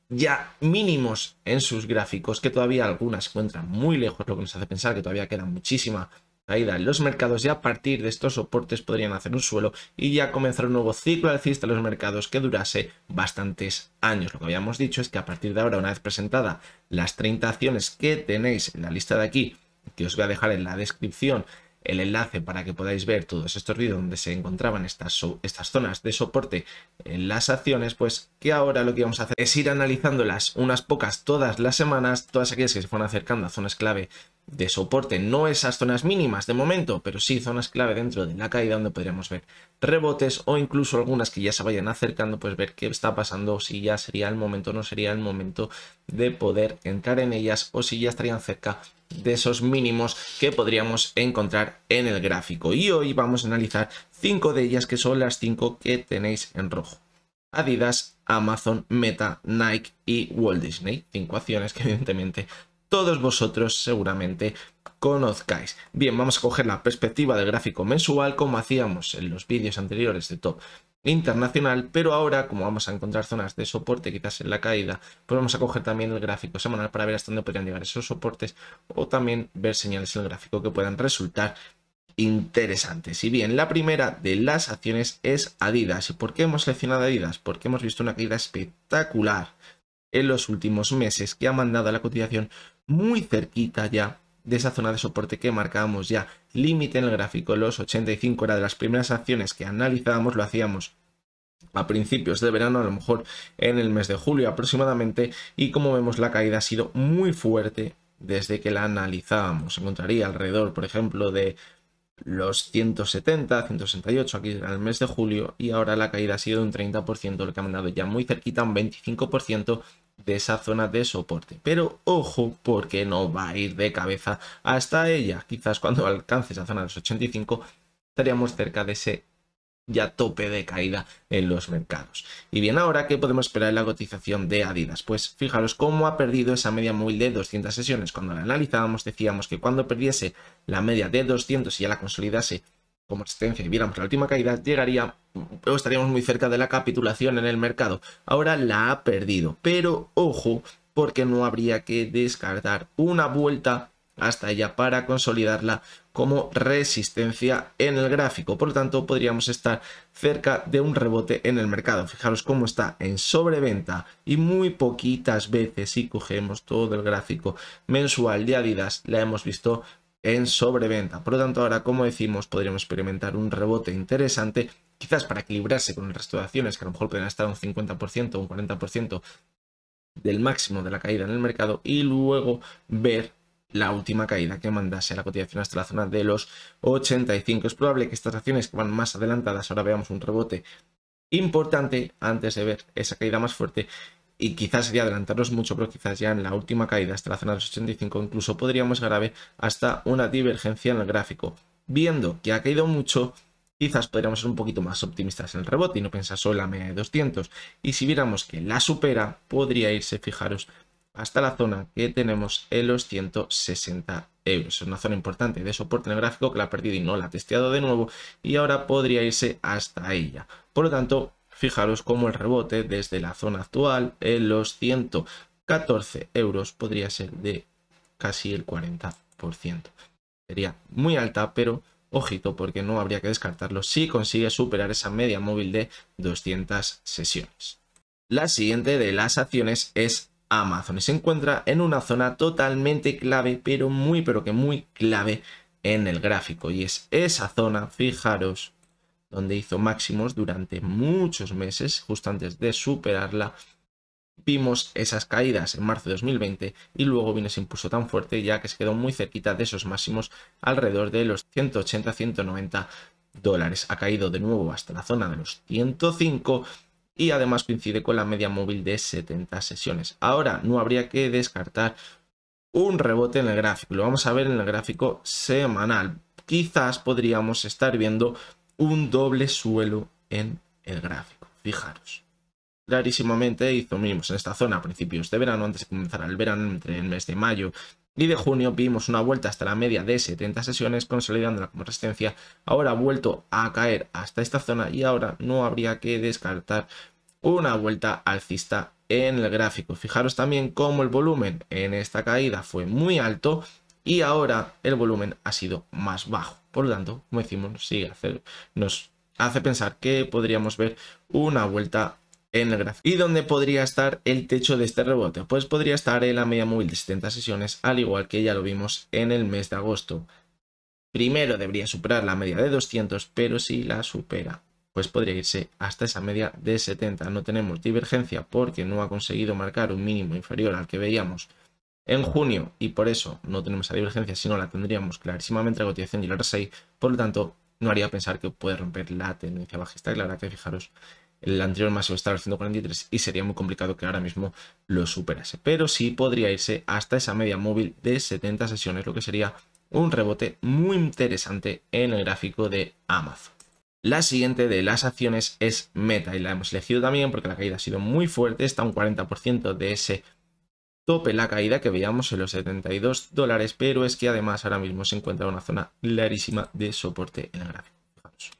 ya mínimos en sus gráficos, que todavía algunas se encuentran muy lejos, lo que nos hace pensar que todavía queda muchísima caída en los mercados, y a partir de estos soportes podrían hacer un suelo y ya comenzar un nuevo ciclo alcista en los mercados que durase bastantes años. Lo que habíamos dicho es que a partir de ahora, una vez presentada las 30 acciones que tenéis en la lista de aquí, que os voy a dejar en la descripción el enlace para que podáis ver todos estos vídeos donde se encontraban estas zonas de soporte en las acciones, pues que ahora lo que vamos a hacer es ir analizándolas unas pocas todas las semanas, todas aquellas que se fueron acercando a zonas clave de soporte, no esas zonas mínimas de momento, pero sí zonas clave dentro de la caída donde podríamos ver rebotes, o incluso algunas que ya se vayan acercando, pues ver qué está pasando, si ya sería el momento o no sería el momento de poder entrar en ellas, o si ya estarían cerca de esos mínimos que podríamos encontrar en el gráfico. Y hoy vamos a analizar 5 de ellas, que son las 5 que tenéis en rojo: Adidas, Amazon, Meta, Nike y Walt Disney. 5 acciones que evidentemente todos vosotros seguramente conozcáis. Bien, vamos a coger la perspectiva del gráfico mensual como hacíamos en los vídeos anteriores de Top Internacional, pero ahora, como vamos a encontrar zonas de soporte quizás en la caída, pues vamos a coger también el gráfico semanal para ver hasta dónde podrían llegar esos soportes, o también ver señales en el gráfico que puedan resultar interesantes. Y bien, la primera de las acciones es Adidas. ¿Y por qué hemos seleccionado Adidas? Porque hemos visto una caída espectacular en los últimos meses que ha mandado a la cotización muy cerquita ya de esa zona de soporte que marcábamos ya límite en el gráfico. Los 85 era de las primeras acciones que analizábamos, lo hacíamos a principios de verano, a lo mejor en el mes de julio aproximadamente, y como vemos la caída ha sido muy fuerte desde que la analizábamos. Se encontraría alrededor, por ejemplo, de los 170, 168 aquí en el mes de julio, y ahora la caída ha sido un 30%, lo que ha mandado ya muy cerquita un 25% de esa zona de soporte. Pero ojo, porque no va a ir de cabeza hasta ella. Quizás cuando alcance esa zona de los 85 estaríamos cerca de ese ya tope de caída en los mercados. Y bien, ahora, ¿qué podemos esperar en la cotización de Adidas? Pues fijaros cómo ha perdido esa media móvil de 200 sesiones. Cuando la analizábamos decíamos que cuando perdiese la media de 200 y ya la consolidase como resistencia y viéramos la última caída, llegaría o estaríamos muy cerca de la capitulación en el mercado. Ahora la ha perdido, pero ojo, porque no habría que descartar una vuelta hasta ella para consolidarla como resistencia en el gráfico. Por lo tanto, podríamos estar cerca de un rebote en el mercado. Fijaros cómo está en sobreventa y muy poquitas veces, si cogemos todo el gráfico mensual de Adidas, la hemos visto en sobreventa. Por lo tanto, ahora, como decimos, podríamos experimentar un rebote interesante, quizás para equilibrarse con el resto de acciones que a lo mejor pueden estar un 50% o un 40% del máximo de la caída en el mercado, y luego ver la última caída que mandase a la cotización hasta la zona de los 85. Es probable que estas acciones que van más adelantadas ahora veamos un rebote importante antes de ver esa caída más fuerte, y quizás sería adelantarnos mucho, pero quizás ya en la última caída hasta la zona de los 85 incluso podríamos llegar a ver hasta una divergencia en el gráfico. Viendo que ha caído mucho, quizás podríamos ser un poquito más optimistas en el rebote y no pensar solo en la media de 200. Y si viéramos que la supera, podría irse, fijaros, hasta la zona que tenemos en los 160 euros. Es una zona importante de soporte en el gráfico que la ha perdido y no la ha testeado de nuevo, y ahora podría irse hasta ella. Por lo tanto, fijaros cómo el rebote desde la zona actual en los 114 euros podría ser de casi el 40%. Sería muy alta, pero ojito, porque no habría que descartarlo si consigue superar esa media móvil de 200 sesiones. La siguiente de las acciones es Amazon y se encuentra en una zona totalmente clave, pero que muy clave en el gráfico, y es esa zona, fijaros, donde hizo máximos durante muchos meses. Justo antes de superarla vimos esas caídas en marzo de 2020 y luego vino ese impulso tan fuerte ya que se quedó muy cerquita de esos máximos, alrededor de los 180-190 dólares. Ha caído de nuevo hasta la zona de los 105 y además coincide con la media móvil de 70 sesiones. Ahora no habría que descartar un rebote en el gráfico. Lo vamos a ver en el gráfico semanal. Quizás podríamos estar viendo un doble suelo en el gráfico. Fijaros. Clarísimamente hizo mínimos en esta zona a principios de verano, antes de comenzar el verano, entre el mes de mayo y de junio. Vimos una vuelta hasta la media de 70 sesiones, consolidándola como resistencia. Ahora ha vuelto a caer hasta esta zona y ahora no habría que descartar una vuelta alcista en el gráfico. Fijaros también cómo el volumen en esta caída fue muy alto y ahora el volumen ha sido más bajo. Por lo tanto, como decimos, nos hace pensar que podríamos ver una vuelta en el gráfico. ¿Y dónde podría estar el techo de este rebote? Pues podría estar en la media móvil de 70 sesiones, al igual que ya lo vimos en el mes de agosto. Primero debería superar la media de 200, pero si la supera, pues podría irse hasta esa media de 70. No tenemos divergencia porque no ha conseguido marcar un mínimo inferior al que veíamos en junio, y por eso no tenemos esa divergencia, sino la tendríamos clarísimamente la cotización y el RSI. Por lo tanto, no haría pensar que puede romper la tendencia bajista clara, que fijaros, el anterior máximo estaba en 143 y sería muy complicado que ahora mismo lo superase. Pero sí podría irse hasta esa media móvil de 70 sesiones, lo que sería un rebote muy interesante en el gráfico de Amazon. La siguiente de las acciones es Meta y la hemos elegido también porque la caída ha sido muy fuerte, está un 40% de ese tope la caída que veíamos en los 72 dólares, pero es que además ahora mismo se encuentra en una zona clarísima de soporte en el gráfico. Fijaros.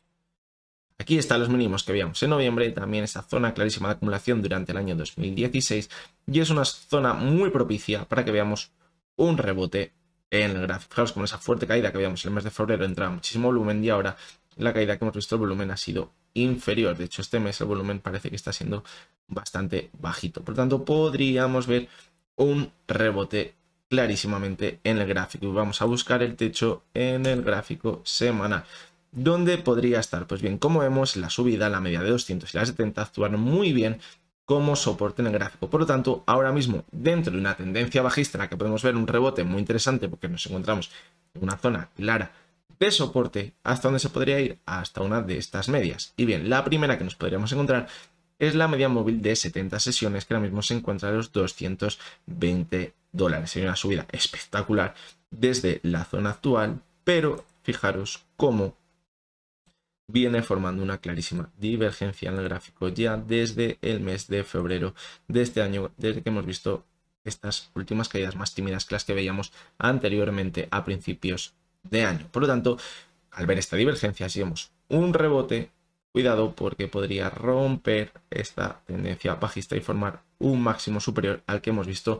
Aquí están los mínimos que veíamos en noviembre, también esa zona clarísima de acumulación durante el año 2016, y es una zona muy propicia para que veamos un rebote en el gráfico. Fijaros como esa fuerte caída que veíamos en el mes de febrero entraba muchísimo volumen, y ahora la caída que hemos visto, el volumen ha sido inferior. De hecho, este mes el volumen parece que está siendo bastante bajito. Por lo tanto, podríamos ver un rebote clarísimamente en el gráfico. Y vamos a buscar el techo en el gráfico semanal. ¿Dónde podría estar? Pues bien, como vemos, la subida, la media de 200 y la 70 actuaron muy bien como soporte en el gráfico. Por lo tanto, ahora mismo, dentro de una tendencia bajista en la que podemos ver un rebote muy interesante porque nos encontramos en una zona clara de soporte, ¿hasta dónde se podría ir? Hasta una de estas medias. Y bien, la primera que nos podríamos encontrar es la media móvil de 70 sesiones, que ahora mismo se encuentra a los 220 dólares. Sería una subida espectacular desde la zona actual, pero fijaros cómo viene formando una clarísima divergencia en el gráfico ya desde el mes de febrero de este año, desde que hemos visto estas últimas caídas más tímidas que las que veíamos anteriormente a principios de año. Por lo tanto, al ver esta divergencia, si vemos un rebote, cuidado porque podría romper esta tendencia bajista y formar un máximo superior al que hemos visto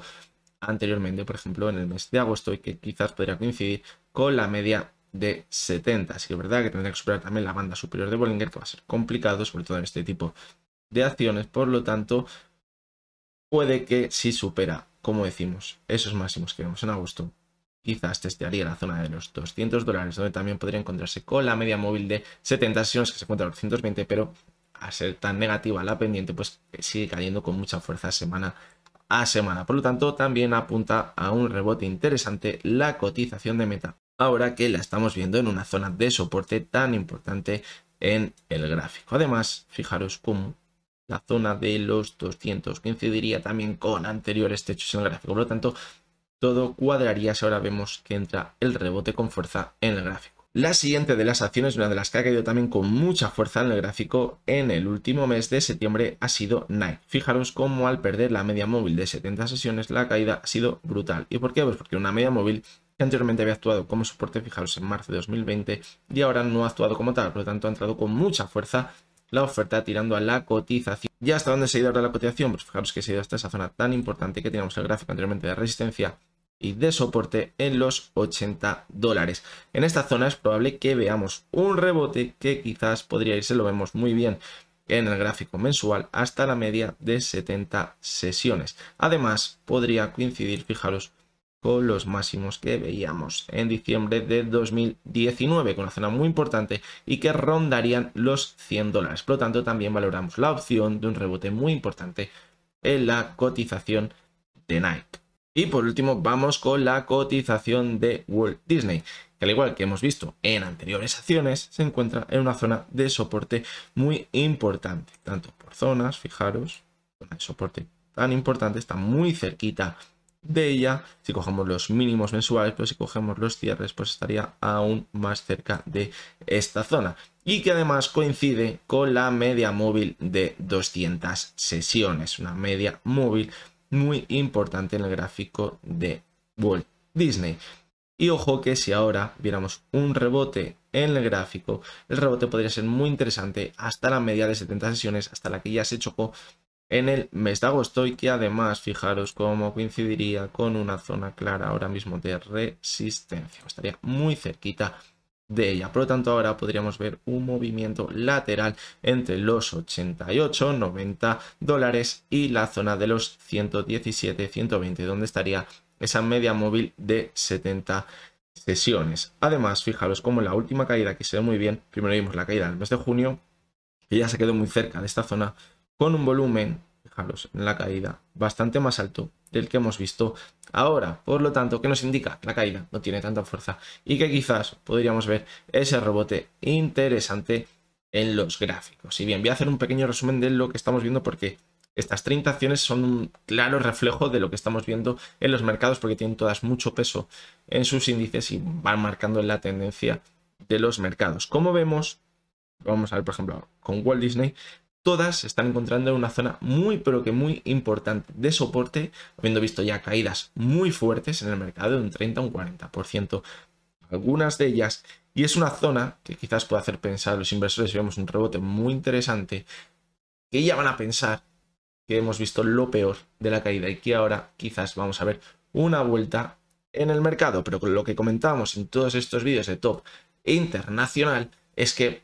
anteriormente, por ejemplo, en el mes de agosto, y que quizás podría coincidir con la media de 70. Así que es verdad que tendrá que superar también la banda superior de Bollinger, que va a ser complicado, sobre todo en este tipo de acciones. Por lo tanto, puede que si supera, como decimos, esos máximos que vemos en agosto, quizás testearía la zona de los $200, donde también podría encontrarse con la media móvil de 70 sesiones que se encuentra a los 220, pero al ser tan negativa la pendiente, pues sigue cayendo con mucha fuerza semana a semana. Por lo tanto, también apunta a un rebote interesante la cotización de Meta, ahora que la estamos viendo en una zona de soporte tan importante en el gráfico. Además, fijaros cómo la zona de los 200 coincidiría también con anteriores techos en el gráfico. Por lo tanto, todo cuadraría si ahora vemos que entra el rebote con fuerza en el gráfico. La siguiente de las acciones, una de las que ha caído también con mucha fuerza en el gráfico en el último mes de septiembre, ha sido Nike. Fijaros cómo al perder la media móvil de 70 sesiones la caída ha sido brutal. ¿Y por qué? Pues porque una media móvil que anteriormente había actuado como soporte, fijaros, en marzo de 2020 y ahora no ha actuado como tal. Por lo tanto, ha entrado con mucha fuerza la oferta tirando a la cotización. ¿Ya hasta dónde se ha ido ahora la cotización? Pues fijaros que se ha ido hasta esa zona tan importante que teníamos el gráfico anteriormente de resistencia y de soporte en los $80. En esta zona es probable que veamos un rebote que quizás podría irse, lo vemos muy bien en el gráfico mensual, hasta la media de 70 sesiones. Además, podría coincidir, fijaros, con los máximos que veíamos en diciembre de 2019, con una zona muy importante y que rondarían los $100. Por lo tanto, también valoramos la opción de un rebote muy importante en la cotización de Nike. Y por último, vamos con la cotización de Walt Disney, que al igual que hemos visto en anteriores acciones, se encuentra en una zona de soporte muy importante, tanto por zonas, fijaros, zona de soporte tan importante, está muy cerquita de ella. Si cogemos los mínimos mensuales, pero si cogemos los cierres, pues estaría aún más cerca de esta zona, y que además coincide con la media móvil de 200 sesiones, una media móvil muy importante en el gráfico de Walt Disney. Y ojo que si ahora viéramos un rebote en el gráfico, el rebote podría ser muy interesante hasta la media de 70 sesiones, hasta la que ya se chocó en el mes de agosto, y que además fijaros cómo coincidiría con una zona clara ahora mismo de resistencia. Estaría muy cerquita de ella. Por lo tanto, ahora podríamos ver un movimiento lateral entre los 88, $90 y la zona de los 117, 120, donde estaría esa media móvil de 70 sesiones. Además, fijaros como en la última caída, que se ve muy bien, primero vimos la caída del mes de junio, que ya se quedó muy cerca de esta zona, con un volumen, fijaros, en la caída bastante más alto del que hemos visto ahora. Por lo tanto, ¿qué nos indica? La caída no tiene tanta fuerza y que quizás podríamos ver ese rebote interesante en los gráficos. Y bien, voy a hacer un pequeño resumen de lo que estamos viendo, porque estas 30 acciones son un claro reflejo de lo que estamos viendo en los mercados, porque tienen todas mucho peso en sus índices y van marcando la tendencia de los mercados. Como vemos, vamos a ver por ejemplo con Walt Disney, todas se están encontrando en una zona muy pero que muy importante de soporte, habiendo visto ya caídas muy fuertes en el mercado de un 30 a un 40%, algunas de ellas, y es una zona que quizás pueda hacer pensar a los inversores, si vemos un rebote muy interesante, que ya van a pensar que hemos visto lo peor de la caída y que ahora quizás vamos a ver una vuelta en el mercado. Pero con lo que comentábamos en todos estos vídeos de top internacional es que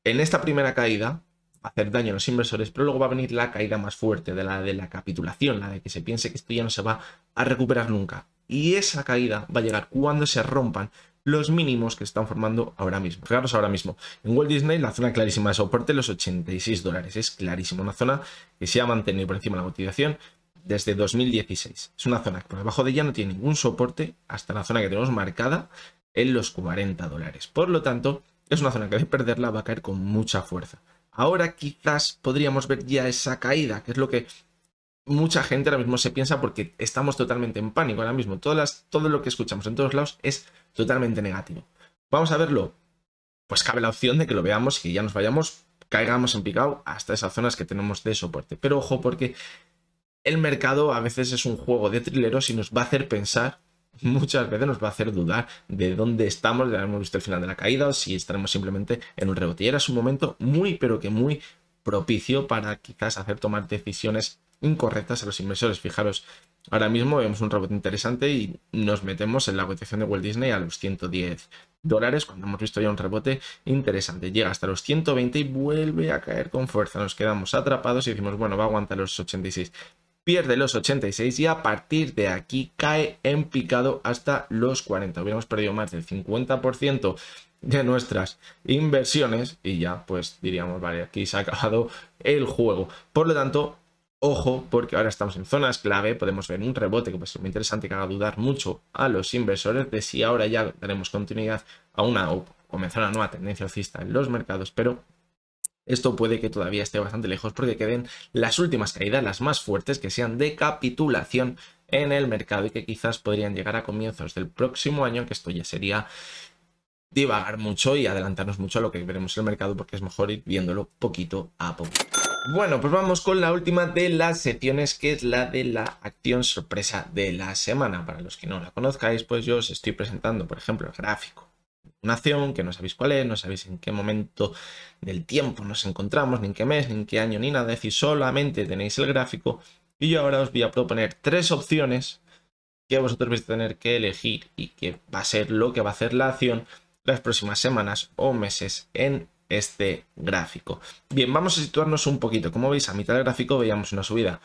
en esta primera caída va a hacer daño a los inversores, pero luego va a venir la caída más fuerte de la capitulación, la de que se piense que esto ya no se va a recuperar nunca. Y esa caída va a llegar cuando se rompan los mínimos que se están formando ahora mismo. Fijaros ahora mismo, en Walt Disney la zona clarísima de soporte, los $86. Es clarísimo, una zona que se ha mantenido por encima de la cotización desde 2016. Es una zona que por debajo de ella no tiene ningún soporte hasta la zona que tenemos marcada en los $40. Por lo tanto, es una zona que de perderla va a caer con mucha fuerza. Ahora quizás podríamos ver ya esa caída, que es lo que mucha gente ahora mismo se piensa, porque estamos totalmente en pánico ahora mismo. Todo lo que escuchamos en todos lados es totalmente negativo. Vamos a verlo pues cabe la opción de que lo veamos y que ya nos vayamos, caigamos en picado hasta esas zonas que tenemos de soporte. Pero ojo, porque el mercado a veces es un juego de trileros y nos va a hacer pensar, muchas veces nos va a hacer dudar de dónde estamos, ya hemos visto el final de la caída o si estaremos simplemente en un rebote. Y era un momento muy, pero que muy propicio para quizás hacer tomar decisiones incorrectas a los inversores. Fijaros, ahora mismo vemos un rebote interesante y nos metemos en la cotización de Walt Disney a los $110, cuando hemos visto ya un rebote interesante. Llega hasta los 120 y vuelve a caer con fuerza. Nos quedamos atrapados y decimos, bueno, va a aguantar los 86. Pierde los 86 y a partir de aquí cae en picado hasta los 40. Hubiéramos perdido más del 50% de nuestras inversiones y ya pues diríamos, vale, aquí se ha acabado el juego. Por lo tanto, ojo, porque ahora estamos en zonas clave, podemos ver un rebote que puede ser muy interesante, que haga dudar mucho a los inversores de si ahora ya daremos continuidad a una o comenzar una nueva tendencia alcista en los mercados, pero esto puede que todavía esté bastante lejos porque queden las últimas caídas, las más fuertes, que sean de capitulación en el mercado y que quizás podrían llegar a comienzos del próximo año, que esto ya sería divagar mucho y adelantarnos mucho a lo que veremos en el mercado, porque es mejor ir viéndolo poquito a poco. Bueno, pues vamos con la última de las secciones, que es la de la acción sorpresa de la semana. Para los que no la conozcáis, pues yo os estoy presentando, por ejemplo, el gráfico. Una acción que no sabéis cuál es, no sabéis en qué momento del tiempo nos encontramos, ni en qué mes, ni en qué año, ni nada. Es decir, solamente tenéis el gráfico y yo ahora os voy a proponer 3 opciones que vosotros vais a tener que elegir y que va a ser lo que va a hacer la acción las próximas semanas o meses en este gráfico. Bien, vamos a situarnos un poquito. Como veis, a mitad del gráfico veíamos una subida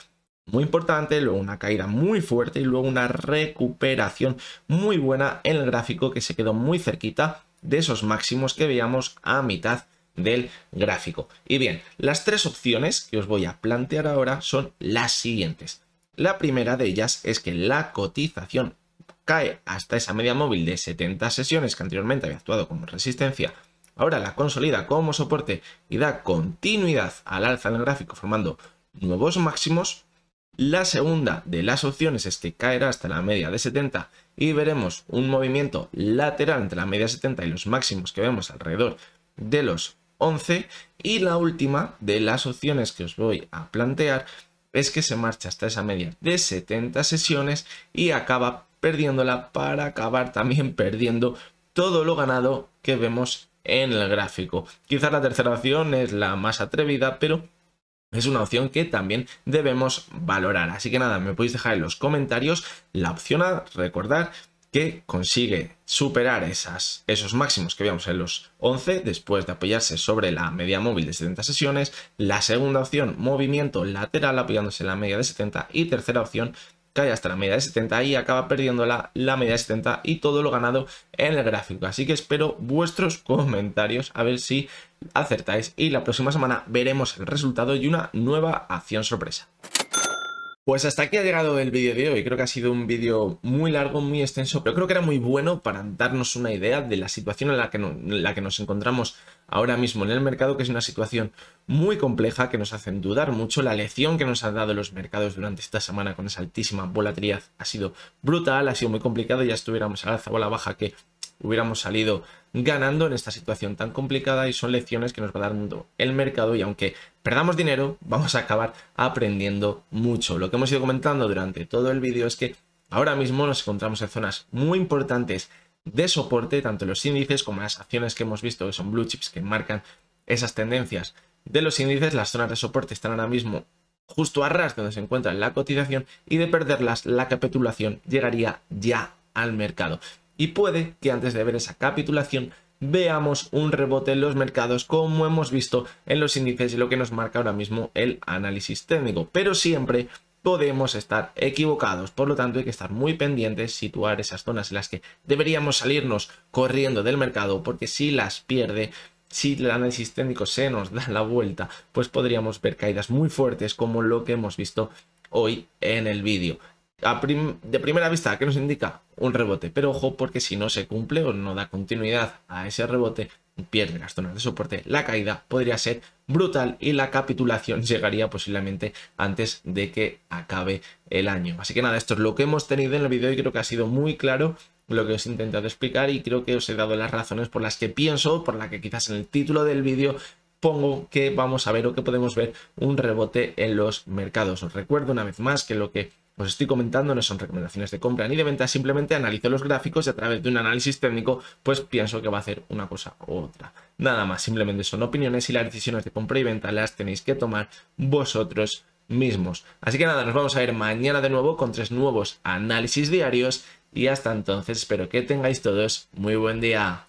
muy importante, luego una caída muy fuerte y luego una recuperación muy buena en el gráfico que se quedó muy cerquita de esos máximos que veíamos a mitad del gráfico. Y bien, las 3 opciones que os voy a plantear ahora son las siguientes. La primera de ellas es que la cotización cae hasta esa media móvil de 70 sesiones que anteriormente había actuado como resistencia, ahora la consolida como soporte y da continuidad al alza en el gráfico formando nuevos máximos. La segunda de las opciones es que caerá hasta la media de 70 y veremos un movimiento lateral entre la media de 70 y los máximos que vemos alrededor de los 11. Y la última de las opciones que os voy a plantear es que se marcha hasta esa media de 70 sesiones y acaba perdiéndola para acabar también perdiendo todo lo ganado que vemos en el gráfico. Quizás la tercera opción es la más atrevida, pero es una opción que también debemos valorar. Así que nada, me podéis dejar en los comentarios la opción A, recordar que consigue superar esos máximos que veíamos en los 11 después de apoyarse sobre la media móvil de 70 sesiones. La segunda opción, movimiento lateral apoyándose en la media de 70. Y tercera opción, cae hasta la media de 70 y acaba perdiendo la media de 70 y todo lo ganado en el gráfico. Así que espero vuestros comentarios a ver si acertáis y la próxima semana veremos el resultado y una nueva acción sorpresa. Pues hasta aquí ha llegado el vídeo de hoy. Creo que ha sido un vídeo muy largo, muy extenso, pero creo que era muy bueno para darnos una idea de la situación en la que nos encontramos ahora mismo en el mercado, que es una situación muy compleja, que nos hace dudar mucho. La lección que nos han dado los mercados durante esta semana con esa altísima volatilidad ha sido brutal, ha sido muy complicado. Ya estuviéramos a la alza o a la baja que hubiéramos salido ganando en esta situación tan complicada, y son lecciones que nos va dando el mercado, y aunque perdamos dinero vamos a acabar aprendiendo mucho. Lo que hemos ido comentando durante todo el vídeo es que ahora mismo nos encontramos en zonas muy importantes de soporte, tanto los índices como las acciones que hemos visto que son blue chips, que marcan esas tendencias de los índices. Las zonas de soporte están ahora mismo justo a ras de donde se encuentra la cotización, y de perderlas la capitulación llegaría ya al mercado. Y puede que antes de ver esa capitulación veamos un rebote en los mercados, como hemos visto en los índices y lo que nos marca ahora mismo el análisis técnico. Pero siempre podemos estar equivocados, por lo tanto hay que estar muy pendientes, situar esas zonas en las que deberíamos salirnos corriendo del mercado, porque si las pierde, si el análisis técnico se nos da la vuelta, pues podríamos ver caídas muy fuertes como lo que hemos visto hoy en el vídeo. De primera vista, ¿qué nos indica? Un rebote, pero ojo, porque si no se cumple o no da continuidad a ese rebote, pierde las zonas de soporte, la caída podría ser brutal y la capitulación llegaría posiblemente antes de que acabe el año. Así que nada, esto es lo que hemos tenido en el vídeo y creo que ha sido muy claro lo que os he intentado explicar y creo que os he dado las razones por las que pienso, por las que quizás en el título del vídeo pongo que vamos a ver o que podemos ver un rebote en los mercados. Os recuerdo una vez más que lo que os estoy comentando no son recomendaciones de compra ni de venta, simplemente analizo los gráficos y a través de un análisis técnico pues pienso que va a hacer una cosa u otra. Nada más, simplemente son opiniones y las decisiones de compra y venta las tenéis que tomar vosotros mismos. Así que nada, nos vamos a ver mañana de nuevo con 3 nuevos análisis diarios y hasta entonces espero que tengáis todos muy buen día.